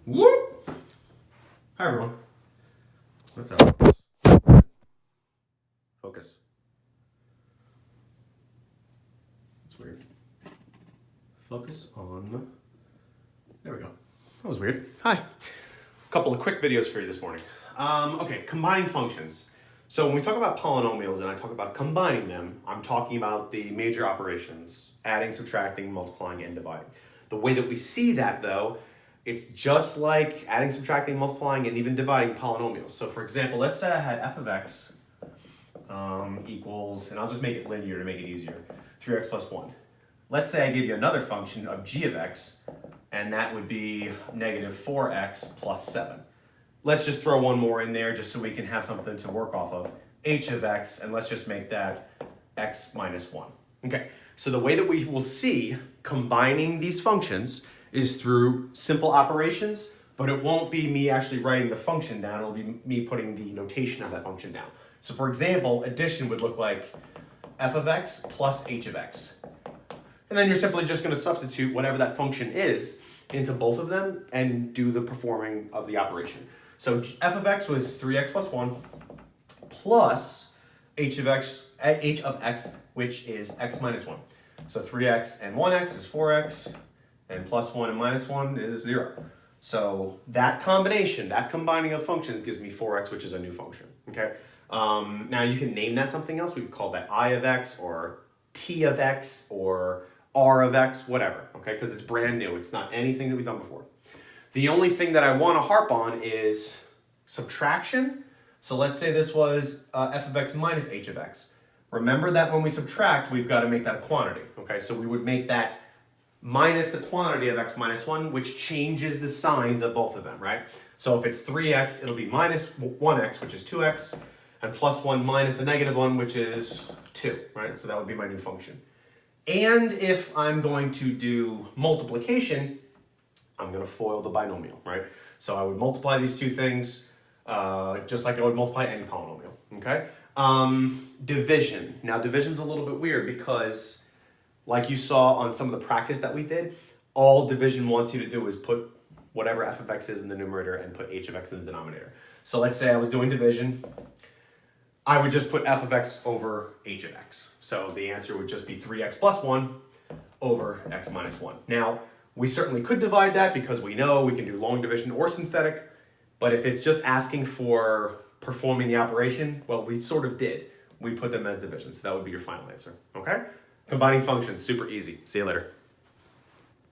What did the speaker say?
Whoop! Hi everyone. What's up? Focus. That's weird. Focus on. There we go. That was weird. Hi. A couple of quick videos for you this morning. Okay, combining functions. So when we talk about polynomials and I talk about combining them, I'm talking about the major operations: adding, subtracting, multiplying, and dividing. The way that we see that, though, it's just like adding, subtracting, multiplying, and even dividing polynomials. So for example, let's say I had f of x equals, and I'll just make it linear to make it easier, 3x plus 1. Let's say I give you another function of g of x, and that would be negative 4x plus 7. Let's just throw one more in there just so we can have something to work off of. H of x, and let's just make that x minus 1. Okay, so the way that we will see combining these functions is through simple operations, but it won't be me actually writing the function down, it'll be me putting the notation of that function down. So for example, addition would look like f of x plus h of x. And then you're simply just going to substitute whatever that function is into both of them and do the performing of the operation. So f of x was 3x plus 1 plus h of x, which is x minus 1. So 3x and 1x is 4x, and plus 1 and minus 1 is 0. So that combination, that combining of functions gives me 4x, which is a new function, okay? Now you can name that something else. We could call that I of x or t of x or r of x, whatever, okay? Because it's brand new. It's not anything that we've done before. The only thing that I want to harp on is subtraction. So let's say this was f of x minus h of x. Remember that when we subtract, we've got to make that a quantity, okay? So we would make that minus the quantity of x minus 1, which changes the signs of both of them, right? So if it's 3x, it'll be minus 1x, which is 2x, and plus 1 minus a negative 1, which is 2, right? So that would be my new function. And if I'm going to do multiplication, I'm going to FOIL the binomial, right? So I would multiply these two things just like I would multiply any polynomial, okay? Division. Now, division's a little bit weird because, like you saw on some of the practice that we did, all division wants you to do is put whatever f of x is in the numerator and put h of x in the denominator. So let's say I was doing division. I would just put f of x over h of x. So the answer would just be 3x plus 1 over x minus 1. Now, we certainly could divide that because we know we can do long division or synthetic, but if it's just asking for performing the operation, well, we sort of did. We put them as division, so that would be your final answer, okay? Combining functions, super easy. See you later.